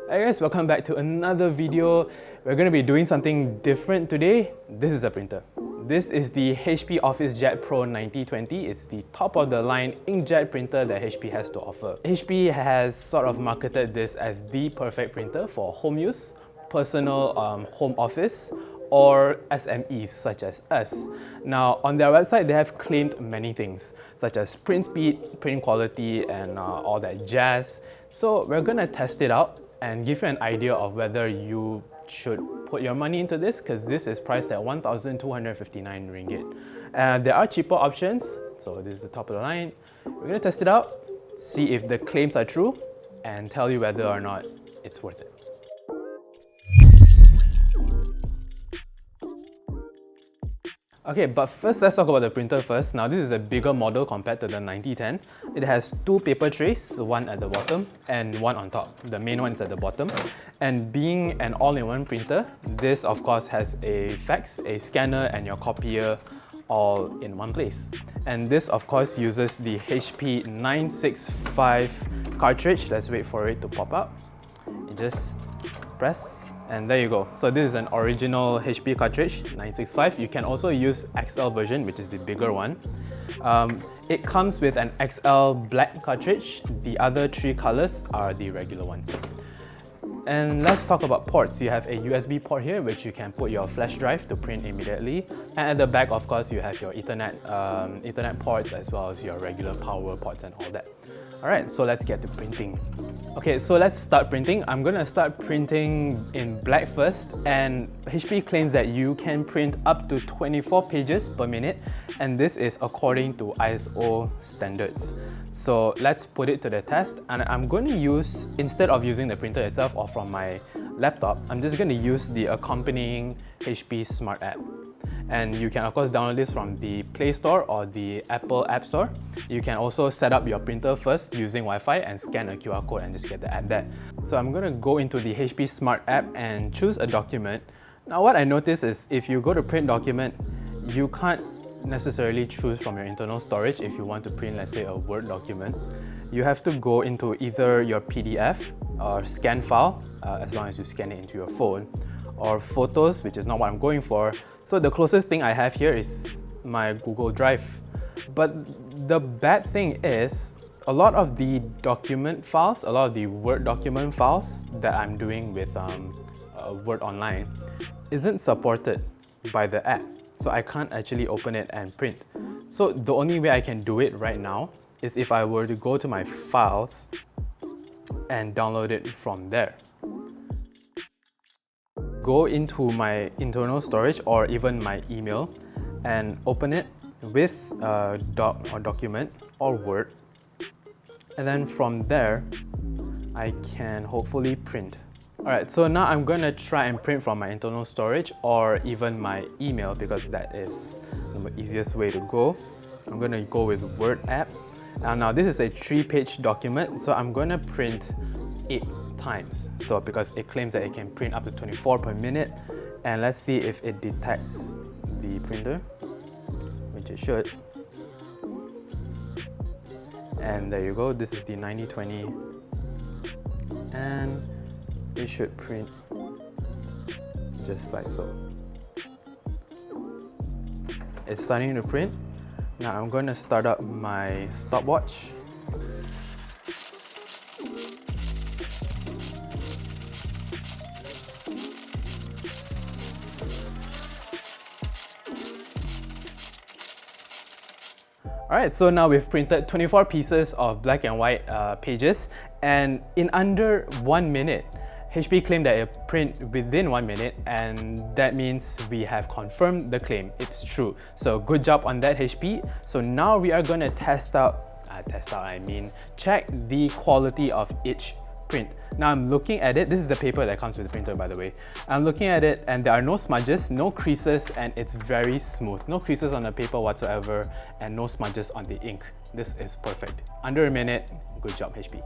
Hey guys, welcome back to another video. We're going to be doing something different today. This is a printer. This is the HP OfficeJet Pro 9020. It's the top of the line inkjet printer that HP has to offer. HP has sort of marketed this as the perfect printer for home use, personal home office, or SMEs such as us. Now on their website they have claimed many things such as print speed, print quality and all that jazz. So we're gonna test it out and give you an idea of whether you should put your money into this, because this is priced at 1,259 ringgit. There are cheaper options, so this is the top of the line. We're gonna test it out, see if the claims are true and tell you whether or not it's worth it. Okay, but first let's talk about the printer first. Now this is a bigger model compared to the 9010. It has two paper trays, one at the bottom and one on top. The main one is at the bottom. And being an all-in-one printer, this of course has a fax, a scanner and your copier all in one place. And this of course uses the HP 965 cartridge. Let's wait for it to pop up. You just press and there you go. So this is an original HP cartridge, 965. You can also use XL version, which is the bigger one. It comes with an XL black cartridge. The other three colors are the regular ones. And let's talk about ports. You have a USB port here, which you can put your flash drive to print immediately. And at the back, of course, you have your Ethernet ports as well as your regular power ports and all that. Alright, so let's get to printing. Okay, so let's start printing. I'm gonna start printing in black first, and HP claims that you can print up to 24 pages per minute, and this is according to ISO standards. So let's put it to the test, and I'm going to use, instead of using the printer itself or from my laptop, I'm just going to use the accompanying HP Smart app. And you can of course download this from the Play Store or the Apple App Store. You can also set up your printer first using Wi-Fi and scan a QR code and just get the app there. So I'm going to go into the HP Smart app and choose a document. Now what I noticed is if you go to print document, you can't necessarily choose from your internal storage if you want to print, let's say, a Word document. You have to go into either your PDF or scan file, as long as you scan it into your phone, or photos, which is not what I'm going for. So the closest thing I have here is my Google Drive. But the bad thing is, a lot of the document files, a lot of the Word document files that I'm doing with Word Online isn't supported by the app. So I can't actually open it and print. So the only way I can do it right now is if I were to go to my files and download it from there. Go into my internal storage or even my email and open it with a doc or document or Word. And then from there, I can hopefully print. Alright, so now I'm going to try and print from my internal storage or even my email, because that is the easiest way to go. I'm going to go with Word app. Now this is a 3-page document, so I'm going to print 8 times. So because it claims that it can print up to 24 per minute, and let's see if it detects the printer, which it should. And there you go, this is the 9020, and it should print just like so. It's starting to print. Now I'm going to start up my stopwatch. Alright, so now we've printed 24 pieces of black and white pages, and in under 1 minute. HP claimed that it print within 1 minute, and that means we have confirmed the claim. It's true. So good job on that, HP. So now we are going to check the quality of each print. Now I'm looking at it. This is the paper that comes with the printer, by the way. I'm looking at it and there are no smudges, no creases, and it's very smooth. No creases on the paper whatsoever and no smudges on the ink. This is perfect. Under a minute. Good job, HP.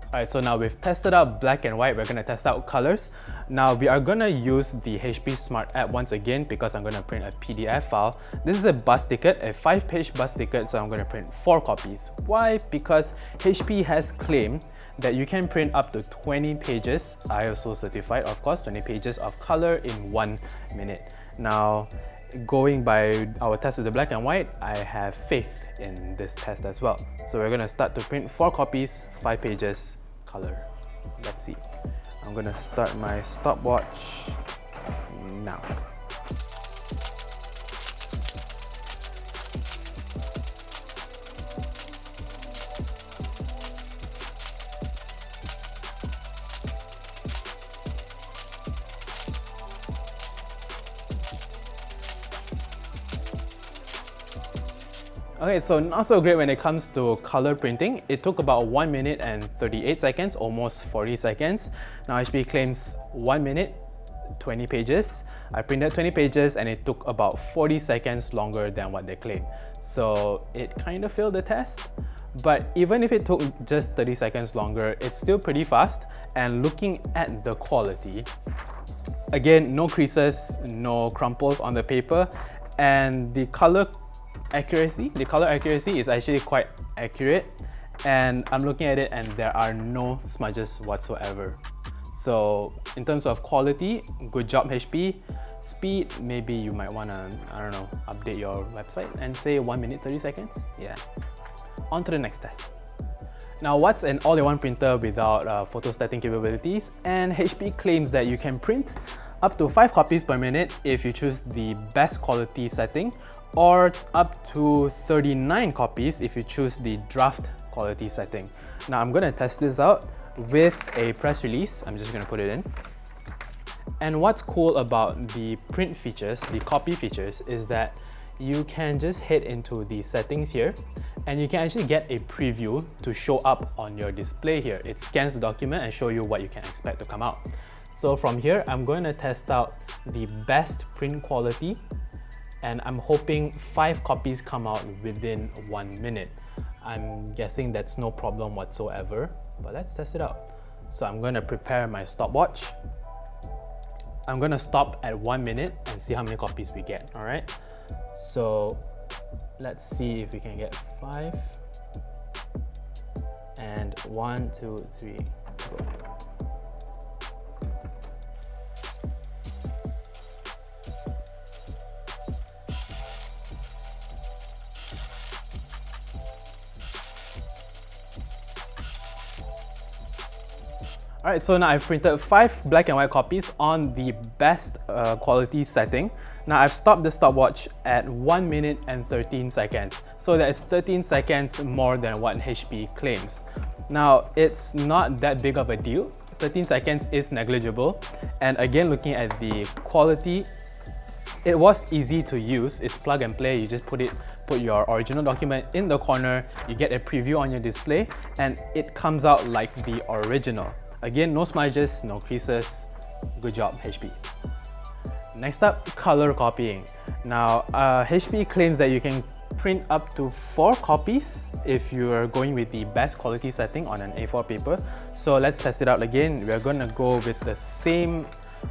Alright, so now we've tested out black and white, we're going to test out colors. Now we are going to use the HP Smart app once again because I'm going to print a PDF file. This is a bus ticket, a 5-page bus ticket, so I'm going to print 4 copies. Why? Because HP has claimed that you can print up to 20 pages, ISO certified of course, 20 pages of color in 1 minute. Now, going by our test of the black and white, I have faith in this test as well. So we're going to start to print 4 copies, 5 pages, color. Let's see. I'm going to start my stopwatch now. Okay, so not so great when it comes to color printing. It took about 1 minute and 38 seconds, almost 40 seconds. Now HP claims 1 minute, 20 pages. I printed 20 pages and it took about 40 seconds longer than what they claim. So it kind of failed the test. But even if it took just 30 seconds longer, it's still pretty fast. And looking at the quality, again, no creases, no crumples on the paper, and the color accuracy is actually quite accurate, and I'm looking at it and there are no smudges whatsoever. So in terms of quality, good job HP. Speed, maybe you might want to, I don't know, update your website and say 1 minute 30 seconds. Yeah. On to the next test. Now, what's an all-in-one printer without photostating capabilities? And HP claims that you can print up to 5 copies per minute if you choose the best quality setting, or up to 39 copies if you choose the draft quality setting. Now I'm going to test this out with a press release. I'm just going to put it in. And what's cool about the print features, the copy features, is that you can just head into the settings here and you can actually get a preview to show up on your display here. It scans the document and show you what you can expect to come out. So from here, I'm going to test out the best print quality, and I'm hoping 5 copies come out within 1 minute. I'm guessing that's no problem whatsoever, but let's test it out. So I'm going to prepare my stopwatch. I'm going to stop at 1 minute and see how many copies we get, all right? So let's see if we can get 5. And 1, 2, 3, go. Alright, so now I've printed 5 black and white copies on the best quality setting. Now I've stopped the stopwatch at 1 minute and 13 seconds. So that's 13 seconds more than what HP claims. Now it's not that big of a deal. 13 seconds is negligible. And again, looking at the quality, it was easy to use. It's plug and play. You just put your original document in the corner, you get a preview on your display, and it comes out like the original. Again, no smudges, no creases. Good job, HP. Next up, color copying. Now, HP claims that you can print up to 4 copies if you're going with the best quality setting on an A4 paper. So let's test it out again. We're gonna go with the same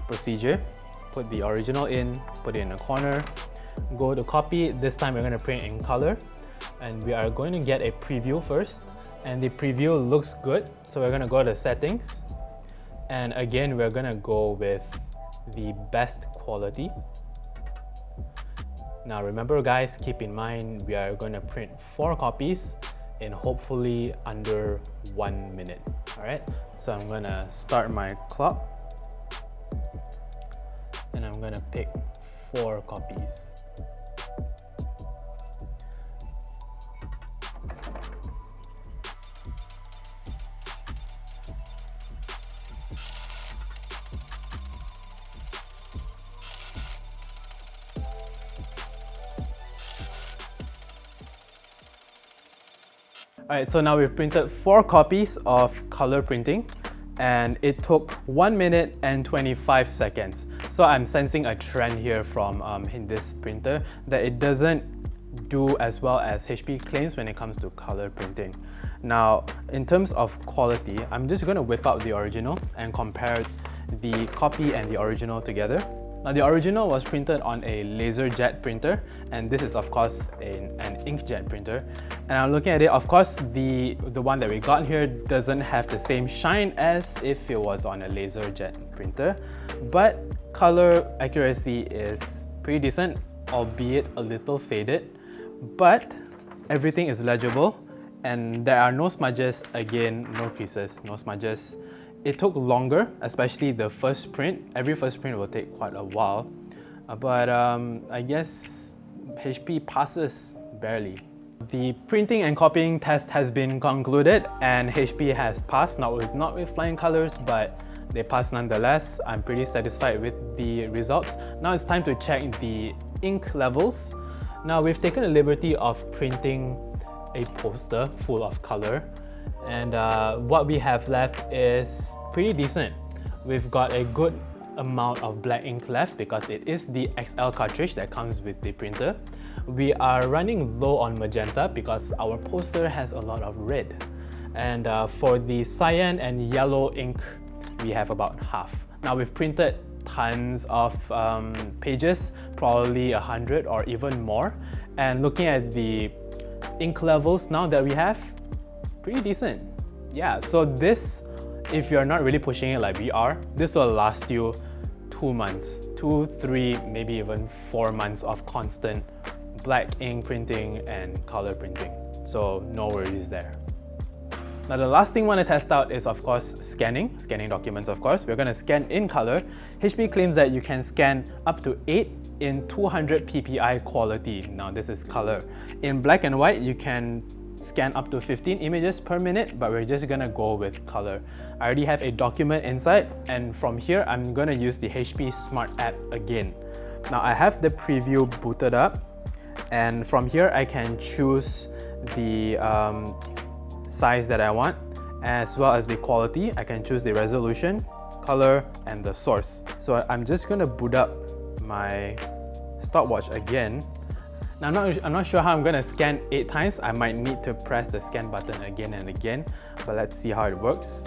procedure. Put the original in, put it in a corner, go to copy. This time we're gonna print in color, and we are going to get a preview first. And the preview looks good, so we're gonna go to settings, and again we're gonna go with the best quality. Now remember guys, keep in mind we are gonna print 4 copies in hopefully under 1 minute. Alright, so I'm gonna start my clock and I'm gonna pick 4 copies. Alright, so now we've printed 4 copies of color printing, and it took 1 minute and 25 seconds. So I'm sensing a trend here from in this printer that it doesn't do as well as HP claims when it comes to color printing. Now, in terms of quality, I'm just going to whip out the original and compare the copy and the original together. Now, the original was printed on a LaserJet printer, and this is of course an inkjet printer. And I'm looking at it, of course, the one that we got here doesn't have the same shine as if it was on a LaserJet printer, but color accuracy is pretty decent, albeit a little faded, but everything is legible and there are no smudges, again, no creases, no smudges. It took longer, especially the first print. Every first print will take quite a while, but I guess HP passes barely. The printing and copying test has been concluded and HP has passed, not with flying colors, but they passed nonetheless. I'm pretty satisfied with the results. Now it's time to check the ink levels. Now we've taken the liberty of printing a poster full of color, and what we have left is pretty decent. We've got a good amount of black ink left because it is the XL cartridge that comes with the printer. We are running low on magenta because our poster has a lot of red, and for the cyan and yellow ink we have about half. Now we've printed tons of pages, probably 100 or even more, and looking at the ink levels now that we have, pretty decent. Yeah, so this, if you're not really pushing it like we are, this will last you 2 months, 2, 3, maybe even 4 months of constant black ink printing and color printing. So no worries there. Now the last thing we want to test out is of course scanning documents of course. We're going to scan in color. HP claims that you can scan up to 8 in 200 ppi quality. Now this is color. In black and white you can scan up to 15 images per minute, but we're just gonna go with color. I already have a document inside, and from here I'm gonna use the HP Smart app again. Now I have the preview booted up, and from here I can choose the size that I want, as well as the quality. I can choose the resolution, color, and the source. So I'm just gonna boot up my stopwatch again. Now I'm not sure how I'm gonna scan 8 times. I might need to press the scan button again and again, but let's see how it works.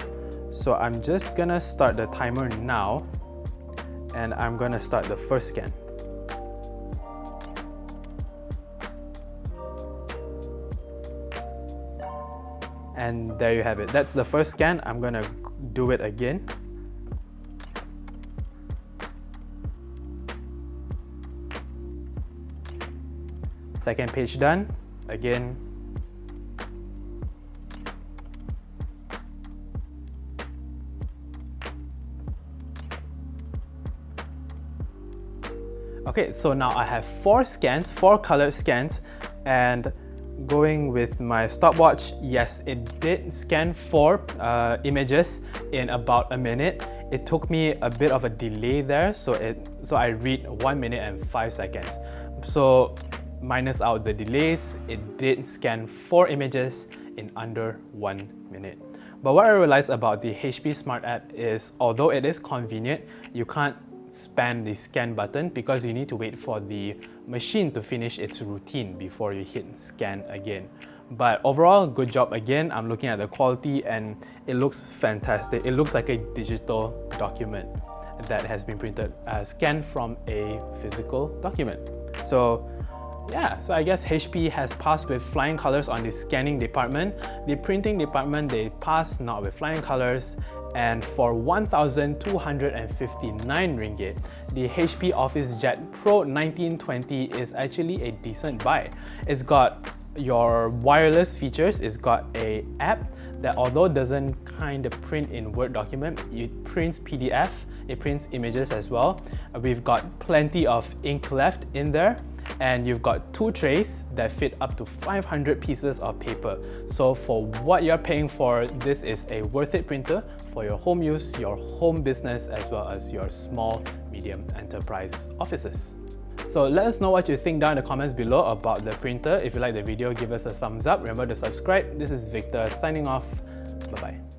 So I'm just gonna start the timer now, and I'm gonna start the first scan. And there you have it. That's the first scan. I'm gonna do it again. Second page done, again. Okay, so now I have 4 scans, 4 colored scans, and going with my stopwatch, yes, it did scan 4 images in about a minute. It took me a bit of a delay there, so I read 1 minute and 5 seconds. So minus out the delays, it did scan 4 images in under 1 minute. But what I realized about the HP Smart app is, although it is convenient, you can't spam the scan button because you need to wait for the machine to finish its routine before you hit scan again. But overall, good job again. I'm looking at the quality and it looks fantastic. It looks like a digital document that has been printed, scanned from a physical document. So yeah, so I guess HP has passed with flying colors on the scanning department. The printing department, they passed not with flying colors. And for 1,259 ringgit, the HP OfficeJet Pro 1920 is actually a decent buy. It's got your wireless features, it's got a app that, although doesn't kind of print in Word document, it prints PDF, it prints images as well. We've got plenty of ink left in there, and you've got 2 trays that fit up to 500 pieces of paper. So for what you're paying for, this is a worth it printer for your home use, your home business, as well as your small, medium enterprise offices. So let us know what you think down in the comments below about the printer. If you like the video, give us a thumbs up. Remember to subscribe. This is Victor signing off. Bye-bye.